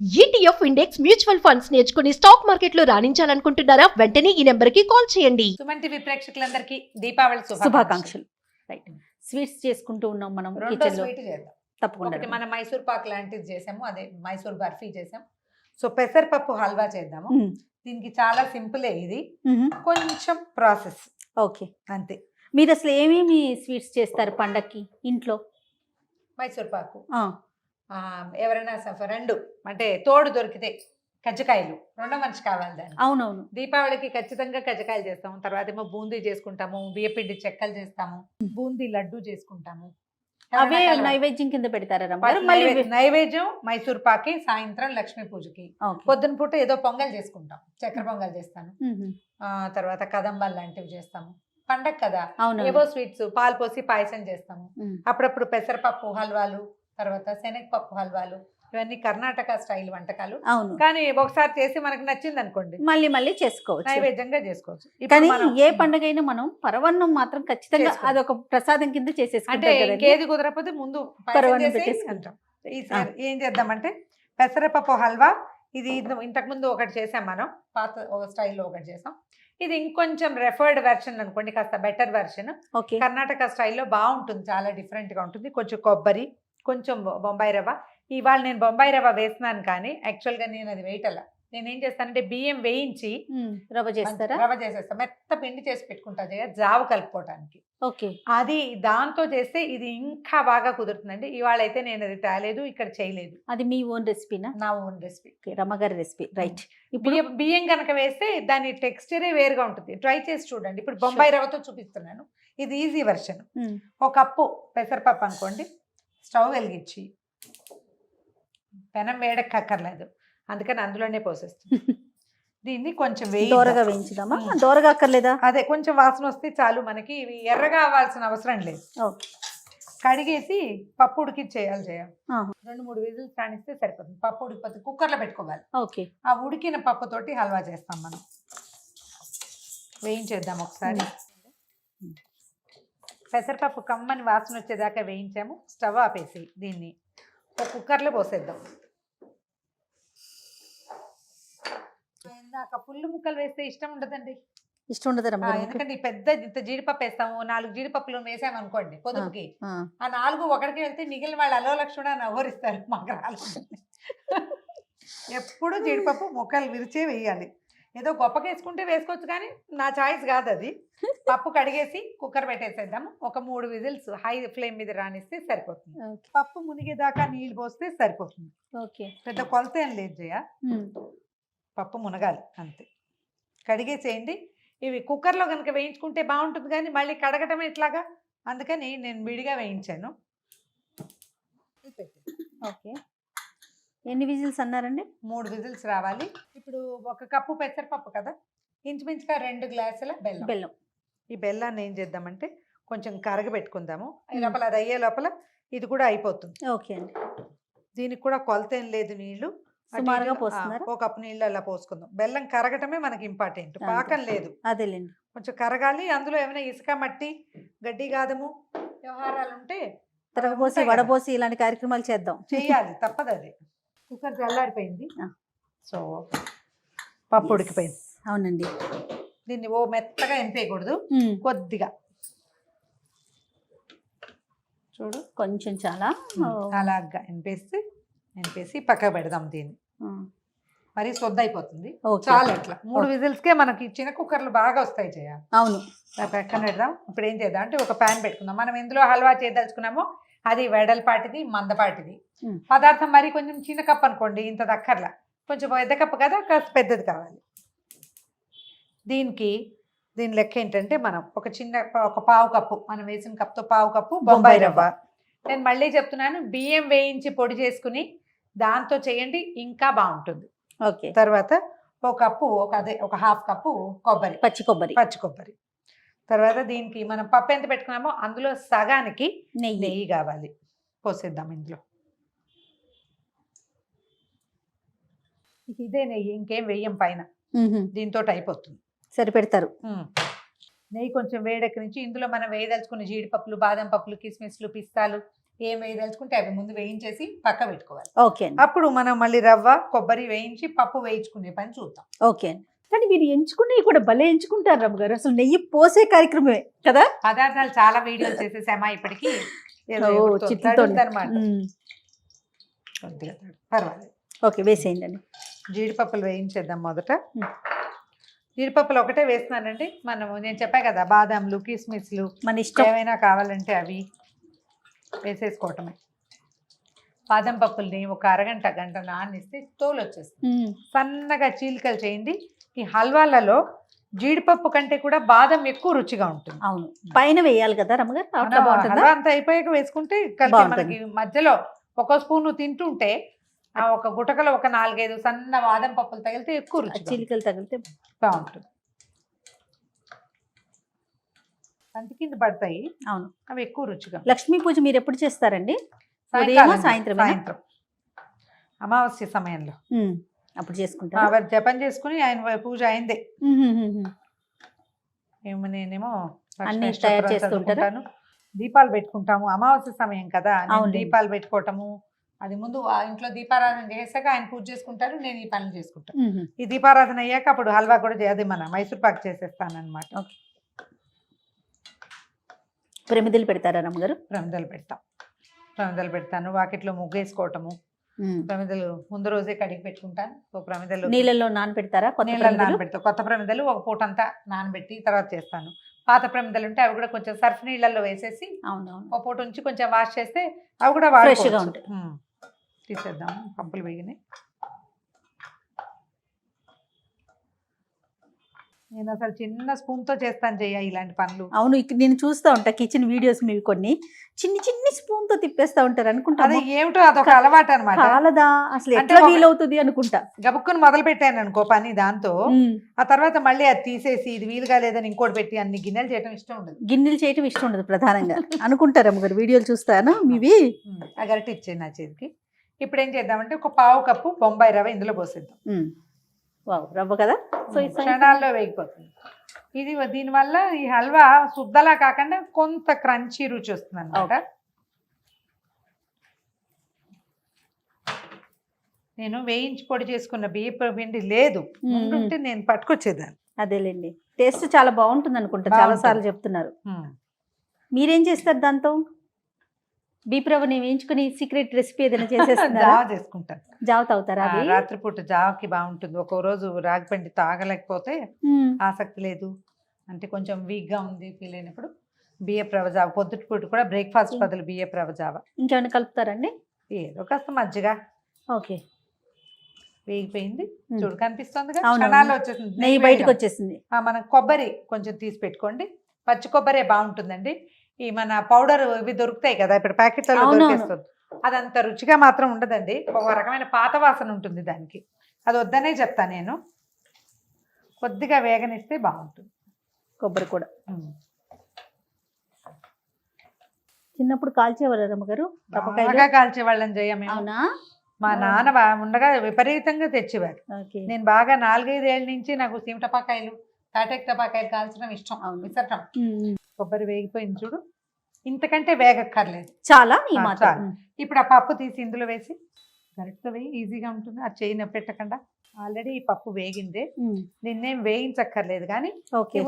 ETF index mutual funds నేర్చుకుని stock market లో రాణించాలనుకుంటున్నారా? వెంటనే ఈ నెంబర్ కి కాల్ చేయండి. సుమన్ టీవీ ప్రేక్షకులందరికీ దీపావళి శుభాకాంక్షలు. రైట్, స్వీట్స్ చేసుకుంటూ ఉన్నాం మనం రెండో కిచెన్ లో. స్వీట్ చేద్దాం. తప్పకుండా ఒకటి మనం మైసూర్ పాక్ లాంటిది చేసాము, అదే మైసూర్ బర్ఫీ చేసాం. సో పెసరపప్పు హల్వా చేద్దాము. దీనికి చాలా సింపులే, ఇది కొంచెం ప్రాసెస్ ఓకే. అంతే. మీరు అసలు ఏమేమి స్వీట్స్ చేస్తారు పండక్కి ఇంట్లో? మైసూర్ పాకు, ఎవరైనా రెండు అంటే తోడు దొరికితే కజ్జికాయలు, రెండో మనిషి కావాలి దాన్ని. అవునవును, దీపావళికి ఖచ్చితంగా కజ్జికాయలు చేస్తాము. తర్వాత ఏమో బూందీ చేసుకుంటాము, బియ్యపిండి చెక్కలు చేస్తాము, బూందీ లడ్డు చేసుకుంటాము. అవే నైవేద్యం కింద పెడతారా రమ్మగారు? మళ్ళీ నైవేద్యం మైసూర్ పాకి, సాయంత్రం లక్ష్మీ పూజకి, పొద్దున పూట ఏదో పొంగల్ చేసుకుంటాం, చక్కెర పొంగల్ చేస్తాను. తర్వాత కదంబాలు లాంటివి చేస్తాము. పండగ కదా, ఏవో స్వీట్స్, పాలు పోసి పాయసం చేస్తాము. అప్పుడప్పుడు పెసరపప్పు హల్వాలు, తర్వాత శనగపప్పు హల్వాలు, ఇవన్నీ కర్ణాటక స్టైల్ వంటకాలు. అవును, కానీ ఒకసారి చేసి మనకు నచ్చింది అనుకోండి, మళ్ళీ మళ్ళీ చేసుకోవచ్చు, నైవేద్యంగా చేసుకోవచ్చు. కానీ ఏ పండుగ అయినా మనం పరవన్నం మాత్రం ఖచ్చితంగా అదొక ప్రసాదం కింద అంటే చేసేసుకుంటాం. ఇంకేది కుదరకపోతే ముందు పరవన్నం పెట్టేసుకుంటాం. ఈసారి ఏం చేద్దామంటే పెసరపప్పు హల్వా, ఇది ఇంతకు ముందు ఒకటి చేసాం మనం, పాత ఒక స్టైల్లో ఒకటి చేసాం. ఇది ఇంకొంచెం రెఫర్డ్ వెర్షన్ అనుకోండి, కాస్త బెటర్ వెర్షన్. కర్ణాటక స్టైల్లో బాగుంటుంది, చాలా డిఫరెంట్ గా ఉంటుంది. కొంచెం కొబ్బరి, కొంచెం బొంబాయి రవ్వ. ఇవాళ నేను బొంబాయి రవ్వ వేస్తున్నాను, కానీ యాక్చువల్గా నేను అది వేయటలా. నేను ఏం చేస్తానంటే బియ్యం వేయించి రవ్వ చేస్తారా? రవ్వ చేసేస్తా, మెత్త పిండి చేసి పెట్టుకుంటా జావు కలుపుకోవటానికి. ఓకే, అది దాంతో చేస్తే ఇది ఇంకా బాగా కుదురుతుందండి. ఇవాళ అయితే నేను అది తేలేదు, ఇక్కడ చేయలేదు. అది మీ ఓన్ రెసిపీనా? నా ఓన్ రెసిపీ, రమ్మగారి రెసిపీ. రైట్, ఇప్పుడు బియ్యం కనుక వేస్తే దాని టెక్స్చరే వేరుగా ఉంటుంది. ట్రై చేసి చూడండి. ఇప్పుడు బొంబాయి రవ్వతో చూపిస్తున్నాను, ఇది ఈజీ వెర్షన్. ఒక కప్పు పెసరపప్పు అనుకోండి, స్టవ్ వెలిగించి, పెనం వేడక్కర్లేదు, అందుకని అందులోనే పోసేస్తుంది. దీన్ని కొంచెం దోరగా వేయించుదామా? దోరగా అక్కర్లేదా? అదే, కొంచెం వాసన వస్తే చాలు మనకి. ఇవి ఎర్రగా అవ్వాల్సిన అవసరం లేదు. కడిగేసి పప్పు ఉడికిచ్చేయాలి. 2-3 విజిల్స్ రాణిస్తే సరిపోతుంది. పప్పు ఉడికిపోతే కుక్కర్లో పెట్టుకోవాలి. ఓకే, ఆ ఉడికిన పప్పుతోటి హల్వా చేస్తాం మనం. వేయించేద్దాం ఒకసారి. పెసరపప్పు కమ్మని వాసన వచ్చేదాకా వేయించాము. స్టవ్ ఆపేసి దీన్ని ఒక కుక్కర్లో పోసేద్దాం. ఇందాక పుల్లు ముక్కలు వేస్తే ఇష్టం ఉండదండి. ఇష్టం ఉండదు, ఎందుకంటే పెద్ద ఇంత జీడిపప్పు వేస్తాము, 4 జీడిపప్పులు వేసాము అనుకోండి పొదుపుకి, ఆ 4 ఒకటికి వెళ్తే మిగిలిన వాళ్ళు అలో లక్ష్మణ నవ్వరిస్తారు. మాకు రాలేదు. ఎప్పుడు జీడిపప్పు ముక్కలు విరిచే వేయాలి. ఏదో గొప్పగా వేసుకుంటే వేసుకోవచ్చు, కానీ నా చాయిస్ కాదు అది. పప్పు కడిగేసి కుక్కర్ పెట్టేసేద్దాము. ఒక 3 విజిల్స్ హై ఫ్లేమ్ మీద రానిస్తే సరిపోతుంది. పప్పు మునిగేదాకా నీళ్ళు పోస్తే సరిపోతుంది. పెద్ద కొలత ఏం లేదు జయ, పప్పు మునగాలి అంతే. కడిగేసేయండి. ఇవి కుక్కర్లో కనుక వేయించుకుంటే బాగుంటుంది, కానీ మళ్ళీ కడగటం ఎట్లాగా, అందుకని నేను విడిగా వేయించాను. ఓకే, ఎన్ని విజిల్స్ అన్నారండి? 3 విజిల్స్ రావాలి. ఇప్పుడు 1 కప్పు పెసరపప్పు కదా, ఇంచుమించుగా 2 గ్లాసుల బెల్లం. ఈ బెల్లాన్ని ఏం చేద్దామంటే కొంచెం కరగబెట్టుకుందాము. లోపల అది అయ్యే లోపల ఇది కూడా అయిపోతుంది. ఓకే అండి, దీనికి కూడా కొలత ఏం లేదు, నీళ్లు సుమారుగా పోస్తున్నారు. 1 కప్పు నీళ్ళు అలా పోసుకుందాం. బెల్లం కరగటమే మనకి ఇంపార్టెంట్, పాకం లేదు. అదేలేండి, కొంచెం కరగాలి. అందులో ఏమైనా ఇసుక, మట్టి, గడ్డి గాదము వ్యవహారాలు ఉంటే తిరగపోసి వడపోసి ఇలాంటి కార్యక్రమాలు చేయాలి, తప్పదు. అది కుక్కర్ చల్లారిపోయింది. సో పప్పు ఉడికిపోయింది. అవునండి, దీన్ని మెత్తగా ఎంపేయకూడదు, కొద్దిగా చూడు, కొంచెం చాలా అలాగా ఎంపేసి పక్కకు పెడదాం. దీన్ని మరి సొద్ద అయిపోతుంది. చాలా అట్లా 3 విజిల్స్కే మనకి చిన్న కుక్కర్లు బాగా వస్తాయి చేయ. అవును, పక్కన పెడదాం. ఇప్పుడు ఏం చేద్దాం అంటే ఒక ప్యాన్ పెట్టుకుందాం. మనం ఎందులో హల్వా చేయదలుచుకున్నామో అది వెడల్పాటిది, మందపాటిది పదార్థం. మరి కొంచెం చిన్న కప్పు అనుకోండి, ఇంత దక్కర్లా. కొంచెం పెద్ద కప్పు కదా, కాస్త పెద్దది కావాలి. దీని లెక్క ఏంటంటే మనం ఒక పావు కప్పు, మనం వేసిన కప్తో పావు కప్పు బొంబాయి రవ్వ. నేను మళ్ళీ చెప్తున్నాను, బియ్యం వేయించి పొడి చేసుకుని దాంతో చేయండి, ఇంకా బాగుంటుంది. ఓకే, తర్వాత ఒక హాఫ్ కప్పు కొబ్బరి, పచ్చి కొబ్బరి. తర్వాత దీనికి మనం పప్పు ఎంత పెట్టుకున్నామో అందులో సగానికి నెయ్యి కావాలి, పోసేద్దాం ఇందులో. ఇదే నెయ్యి, ఇంకేం వెయ్యం పైన, దీంతో అయిపోతుంది. సరిపెడతారు. నెయ్యి కొంచెం వేడెక్క నుంచి ఇందులో మనం వేయదలుచుకున్న జీడిపప్పులు, బాదం పప్పులు, కిస్మిస్లు, పిస్తాలు ఏం వేయదలుచుకుంటే అవి ముందు వేయించేసి పక్క పెట్టుకోవాలి. ఓకే అండి. అప్పుడు మనం మళ్ళీ రవ్వ కొబ్బరి వేయించి పప్పు వేయించుకునే పని చూద్దాం. ఓకే అండి. కానీ మీరు ఎంచుకునేవి కూడా భలే ఎంచుకుంటారు రమ్మ గారు. అసలు నెయ్యి పోసే కార్యక్రమమే కదా. పదార్థాలు చాలా వీడియోలు చేసేసామా ఇప్పటికి. చిట్లతో అనమాట కొద్దిగా పర్వాలేదు. ఓకే వేసేయండి అండి. జీడిపప్పులు వేయించేద్దాం మొదట. జీడిపప్పులు ఒకటే వేస్తున్నానండి. నేను చెప్పా కదా బాదాంలు కిస్మిస్లు మన ఇష్టం ఏమైనా కావాలంటే అవి వేసేసుకోవటమే. బాదం పప్పుల్ని ఒక అరగంట గంట నానిస్తే తోలు వచ్చేస్తుంది. సన్నగా చీలికలు చేయండి. ఈ హల్వాలలో జీడిపప్పు కంటే కూడా బాదం ఎక్కువ రుచిగా ఉంటుంది. అవును, పైన వేయాలి కదా రమ్మగారు. హల్వా అంతా అయిపోయాక వేసుకుంటే మనకి మధ్యలో ఒక స్పూన్ తింటుంటే ఒక గుటకలో ఒక 4-5 సన్న బాదం పప్పులు తగిలితే ఎక్కువ రుచి, చీలికలు తగిలితే బాగుంటుంది. అంత కింద పడతాయి. అవును, అవి ఎక్కువ రుచిగా. లక్ష్మీ పూజ మీరు ఎప్పుడు చేస్తారండి? సాయంత్రం అమావాస్య సమయంలో అప్పుడు చేసుకుంటారు. వారు జపం చేసుకుని ఆయన పూజ అయిందే. నేనేమో అన్ని తయారు చేస్తుంటాను. దీపాలు పెట్టుకుంటాము. అమావాస్య సమయం కదా, దీపాలు పెట్టుకోవటము. అది ముందు ఇంట్లో దీపారాధన చేసాక ఆయన పూజ చేసుకుంటారు, నేను ఈ పనులు చేసుకుంటాను. ఈ దీపారాధన అయ్యాక అప్పుడు హల్వా కూడా అది మన మైసూర్ పాక్ చేసేస్తాను అనమాట. ప్రమిదలు పెడతారా రమ్మగారు? ప్రమిదలు పెడతాను. వాకిట్లో ముగ్గేసుకోవటము. ప్రమిదలు ముందు రోజే కడిగి పెట్టుకుంటాను. ప్రమిదలు నీళ్ళలో నానబెడతారా? నీళ్ళలో నానబెడతాను. కొత్త ప్రమిదలు ఒక పూట అంతా నానబెట్టి తర్వాత చేస్తాను. పాత ప్రమిదలు ఉంటే అవి కూడా కొంచెం సర్ఫ్ నీళ్ళల్లో వేసేసి ఒక పూట ఉంచి కొంచెం వాష్ చేస్తే అవి కూడా ఫ్రెష్గా ఉంటాయి. తీసేద్దాం. పంపులు వేగినాయి. నేను అసలు చిన్న స్పూన్ తో చేస్తాను ఇలాంటి పనులు. అవును, నేను చూస్తా ఉంటా కిచెన్ వీడియోస్ మీవి. కొన్ని చిన్ని స్పూన్ తో తిప్పేస్తా ఉంటారు అనుకుంటా. అది ఏమిటో అదొక అలవాటు అనమాట. కాలదా అసలు ఎట్లా వీలవుతుంది అనుకుంటా. గబుక్కుని మొదలు పెట్టాను అనుకో పని దాంతో, ఆ తర్వాత మళ్ళీ అది తీసేసి ఇది వీలుగా లేదని ఇంకోటి పెట్టి అన్ని గిన్నెలు చేయడం ఇష్టం ఉండదు. ప్రధానంగా అనుకుంటారు అమ్మగారు. వీడియోలు చూస్తాను మీవి. ఆ గరిట ఇచ్చేది నా చేతికి. ఇప్పుడు ఏం చేద్దామంటే ఒక 1/2 కప్పు బొంబాయి రవ్వ ఇందులో పోసేద్దాం. రవ్వ కదా, సో క్షణాల్లో వేగిపోతుంది ఇది. దీనివల్ల ఈ హల్వా శుద్ధలా కాకుండా కొంత క్రంచీ రుచి వస్తుంది అన్నమాట. నేను వేయించి పొడి చేసుకున్న బియ్యపు పిండి లేదు, ఉంటే నేను పట్టుకొచ్చేదాన్ని. అదేలేండి, టేస్ట్ చాలా బాగుంటుంది అనుకుంటా. చాలా సార్లు చెప్తున్నారు. మీరేం చేస్తారు దాంతో? బీప్ రవ్వని వేయించుకుని సీక్రెట్ రెసిపీ ఏదైనా చేసేస్తున్నారా? జావ చేసుకుంటాను. జావ తాగుతారా? రాత్రిపూట జావకి బాగుంటుంది. ఒక్కో రోజు రాగిపిండి తాగలేకపోతే ఆసక్తి లేదు అంటే కొంచెం వీక్ గా ఉంది ఫీల్ అయినప్పుడు బియ్యపు రవ్వ జావ. పొద్దుటిపూట కూడా బ్రేక్ఫాస్ట్ బదులు బియ్యపు రవ్వ జావ. ఇంకేమైనా కలుపుతారండి? ఏదో కాస్త మజ్జిగ. ఓకే, వేగిపోయింది చూడు, కనిపిస్తుంది క్షణాల్లో వచ్చేసింది. నెయ్యి బయటకు వచ్చేసింది. మనం కొబ్బరి కొంచెం తీసి పెట్టుకోండి. పచ్చి కొబ్బరే బాగుంటుందండి. ఈ మన పౌడర్ ఇవి దొరుకుతాయి కదా ఇప్పుడు ప్యాకెట్లలో దొరికేస్తుంది, అదంత రుచిగా మాత్రం ఉండదండి. ఒక రకమైన పాత వాసన ఉంటుంది దానికి. అది వద్దనే చెప్తా నేను. కొద్దిగా వేగనిస్తే బాగుంటుంది. కొబ్బరి కూడా చిన్నప్పుడు కాల్చేవారు రమ్మగారు? బాగా కాల్చేవాళ్ళని చేయమే. అవునా? మా నాన్న ఉండగా విపరీతంగా తెచ్చేవారు. నేను బాగా 4-5 ఏళ్ళ నుంచి నాకు సీమ టపాకాయలు తాటెక్ టపాకాయలు కాల్చడం ఇష్టం, విసరటం. కొబ్బరి వేగిపోయింది చూడు, ఇంతకంటే వేగక్కర్లేదు, చాలా. ఇప్పుడు ఆ పప్పు తీసి ఇందులో వేసి గరిటతో వేయి, ఈజీగా ఉంటుంది. ఆ చేయి నొప్పి పెట్టకుండా. ఆల్రెడీ ఈ పప్పు వేగిందే, నిన్నేం వేయించక్కర్లేదు. కానీ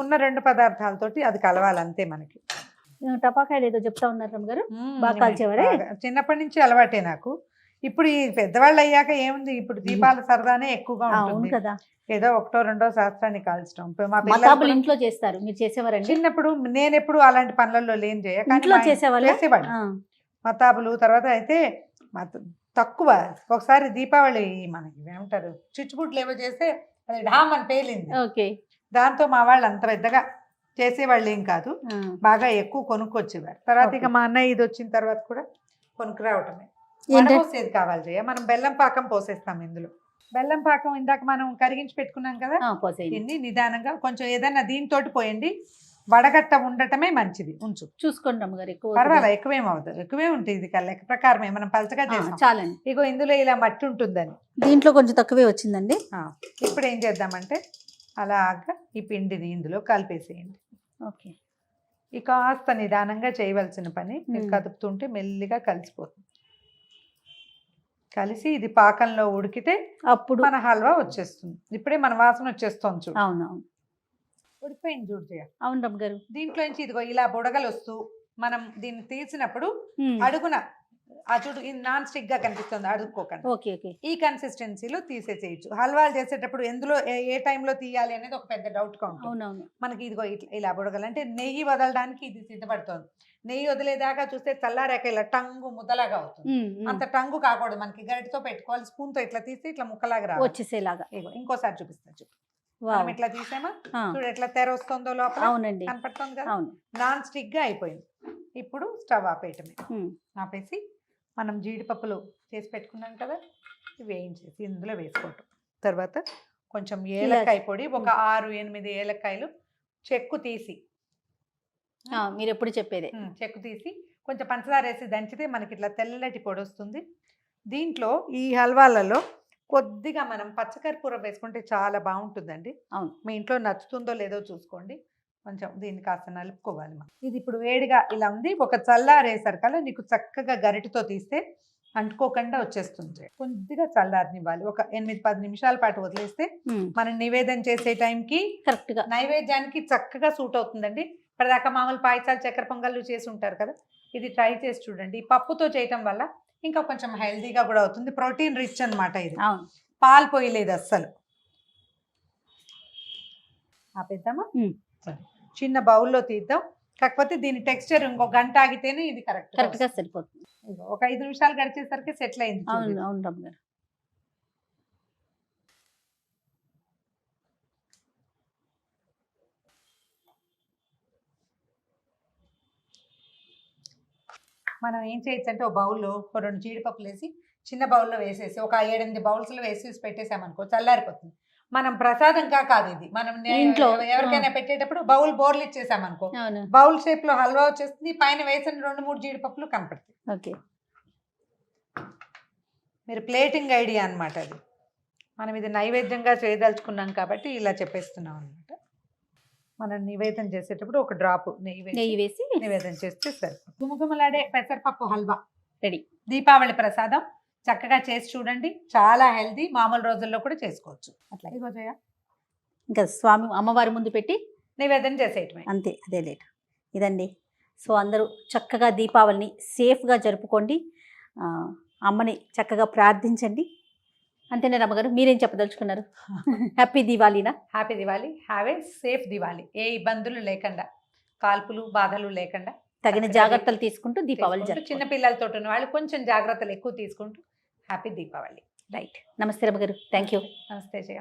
ఉన్న 2 పదార్థాలతోటి అది కలవాలి అంతే. మనకి టపాకాయలు ఏదో చెప్తా ఉన్నారు రమ్మగారు, బాగా కాల్చేవారే. చిన్నప్పటి నుంచి అలవాటే నాకు. ఇప్పుడు ఈ పెద్దవాళ్ళు అయ్యాక ఏముంది, ఇప్పుడు దీపాల సరదానే ఎక్కువగా ఉంటుంది కదా. ఏదో 1-2 శాస్త్రాన్ని కాల్చడం. మా పిల్లలు ఇంట్లో చేస్తారు, మీరు చేసేవారండి? చిన్నప్పుడు నేను ఎప్పుడు అలాంటి పనులలో లేని చేసేవాళ్ళు. మతాబులు తర్వాత అయితే తక్కువ. ఒకసారి దీపావళి మనకి ఏమంటారు చిచ్చుబుట్లు ఏవో చేస్తే అది ఢామ్ అని పేలింది. దాంతో మా వాళ్ళు అంత పెద్దగా చేసేవాళ్ళు ఏం కాదు, బాగా ఎక్కువ కొనుక్కొచ్చేవారు. తర్వాత ఇక మా అన్నయ్య ఇది వచ్చిన తర్వాత కూడా కొనుక్కురావటమే. పోసేది కావాలి జయ, మనం బెల్లం పాకం పోసేస్తాం ఇందులో. బెల్లం పాకం ఇందాక మనం కరిగించి పెట్టుకున్నాం కదా, దీన్ని నిదానంగా కొంచెం ఏదైనా దీంతో పోయండి. వడగట్ట ఉండటమే మంచిది. ఉంచు, చూసుకోండి అమ్మగారు. పర్వాలేదు, ఎక్కువేమవుతుంది, ఎక్కువే ఉంటుంది. ఇది లెక్క ప్రకారమే మనం పలచగా చేస్తాం. చాలండి. ఇగో ఇందులో ఇలా మట్టి ఉంటుందని, దీంట్లో కొంచెం తక్కువే వచ్చిందండి. ఇప్పుడు ఏం చేద్దామంటే అలాగా ఈ పిండిని ఇందులో కలిపేసేయండి. ఓకే, ఈ కాస్త నిదానంగా చేయవలసిన పని మీరు కదుపుతుంటే మెల్లిగా కలిసిపోతుంది. కలిసి ఇది పాకంలో ఉడికితే అప్పుడు మన హల్వా వచ్చేస్తుంది. ఇప్పుడే మన వాసన వచ్చేస్తుంది చూడు. అవునవును ఉడికిపోయింది చూడు జయ. అవును రమ్మ గారు. దీంట్లో నుంచి ఇదిగో ఇలా బుడగలు వస్తూ మనం దీన్ని తీసినప్పుడు అడుగున ఆ చూడు నాన్ స్టిక్ గా కనిపిస్తుంది, అడుక్కోకండి. Okay okay. ఈ కన్సిస్టెన్సీలో తీసేసేయచ్చు. హల్వాలు చేసేటప్పుడు ఎందులో ఏ టైంలో తీయాలి అనేది ఒక పెద్ద డౌట్ గా ఉంటుంది అవునవును. మనకి. ఇదిగో ఇలా బుడగలు అంటే నెయ్యి వదలడానికి ఇది సిద్ధపడుతుంది. నెయ్యి వదిలేదాకా చూస్తే చల్లారాక ఇలా టంగు ముద్దలాగా అవుతుంది. అంత టంగు కాకూడదు మనకి. గరిటతో పెట్టుకోవాలి, స్పూన్ తో ఇట్లా తీసి ఇట్లా ముక్కలాగా రావాలి వచ్చేసేలాగా. ఇంకోసారి చూపిస్తాను చూడు. మనం ఇట్లా తీసామా చూడు ఎట్లా తెర వస్తుందో లోపల. అవునండి కనపడుతుంది కదా. అవును. నాన్ స్టిక్ గా అయిపోయింది. ఇప్పుడు స్టవ్ ఆపేయటమే. ఆపేసి మనం జీడిపప్పులు చేసి పెట్టుకున్నాం కదా, ఇవి వేయించేసి ఇందులో వేసుకోవటం. తర్వాత కొంచెం ఏలక్కాయ పొడి, ఒక 6-8 ఏలక్కాయలు చెక్కు తీసి, మీరు ఎప్పుడు చెప్పేదే చెక్కు తీసి కొంచెం పంచదార వేసి దంచితే మనకి ఇట్లా తెల్లటి పొడి వస్తుంది. దీంట్లో ఈ హల్వాలలో కొద్దిగా మనం పచ్చకర్పూరం వేసుకుంటే చాలా బాగుంటుందండి. అవును. మీ ఇంట్లో నచ్చుతుందో లేదో చూసుకోండి. కొంచెం దీన్ని కాస్త నలుపుకోవాలి మనం. ఇది ఇప్పుడు వేడిగా ఇలా ఉంది. ఒక చల్లారేసరికల్లా నీకు చక్కగా గరిటతో తీస్తే అంటుకోకుండా వచ్చేస్తుంది. కొద్దిగా చల్లారనివ్వాలి. ఒక 8-10 నిమిషాల పాటు వదిలేస్తే మనం నివేదన చేసే టైంకి కరెక్ట్ గా నైవేద్యానికి చక్కగా సూట్ అవుతుందండి. ఇప్పటిదాకా మామూలు పాయసాలు, చక్కెర పొంగళ్ళు చేసి ఉంటారు కదా, ఇది ట్రై చేసి చూడండి. ఈ పప్పుతో చేయటం వల్ల ఇంకా కొంచెం హెల్దీగా కూడా అవుతుంది. ప్రోటీన్ రిచ్ అన్నమాట ఇది. పాలు పోయలేదు అస్సలు. ఆపేద్దామా? సరే, చిన్న బౌల్లో తీద్దాం. కాకపోతే దీని టెక్స్చర్ ఇంకో గంట ఆగితేనే ఇది కరెక్ట్ గా సరిపోతుంది. ఒక 5 నిమిషాలు గడిచేసరికి సెటిల్ అయింది. అవును అవును రమ్మ గారు. మనం ఏం చేయొచ్చు అంటే ఒక బౌల్లో 2 జీడిపప్పులు వేసి చిన్న బౌల్లో వేసేసి ఒక 7-8 బౌల్స్లో వేసి పెట్టేసామనుకో చల్లారిపోతుంది. మనం ప్రసాదంగా కాదు ఇది, మనం ఇంట్లో ఎవరికైనా పెట్టేటప్పుడు బౌల్ బోర్లు ఇచ్చేసామనుకో బౌల్ షేప్ లో హల్వా వచ్చేస్తుంది. పైన వేసిన 2-3 జీడిపప్పులు కనపడతాయి. ఓకే, మీరు ప్లేటింగ్ ఐడియా అనమాట అది. మనం ఇది నైవేద్యంగా చేయదలుచుకున్నాం కాబట్టి ఇలా చెప్పేస్తున్నాం అనమాట. మనం నివేదన చేసేటప్పుడు ఒక డ్రాప్ నెయ్యి వేసి నివేదన చేస్తే సరే. గుమగుమలాడే పెసరపప్పు హల్వా రెడీ. దీపావళి ప్రసాదం చక్కగా చేసి చూడండి, చాలా హెల్దీ. మామూలు రోజుల్లో కూడా చేసుకోవచ్చు. అట్లా ఇంకా స్వామి అమ్మవారి ముందు పెట్టి నివేదన చేసేయటమే, అంతే. అదే లేట్ ఇదండి. సో అందరూ చక్కగా దీపావళిని సేఫ్గా జరుపుకోండి. అమ్మని చక్కగా ప్రార్థించండి. అంతేనా రమ్మగారు, మీరేం చెప్పదలుచుకున్నారు? హ్యాపీ దివాళీనా? Happy Diwali. Have a safe Diwali. ఏ ఇబ్బందులు లేకుండా, కాల్పులు బాధలు లేకుండా తగిన జాగ్రత్తలు తీసుకుంటూ దీపావళి జరుపుకోండి. చిన్న పిల్లలతో ఉన్న వాళ్ళు కొంచెం జాగ్రత్తలు ఎక్కువ తీసుకుంటూ హ్యాపీ దీపావళి. రైట్. నమస్తే రమ్మగారు. Thank you. నమస్తే జయ.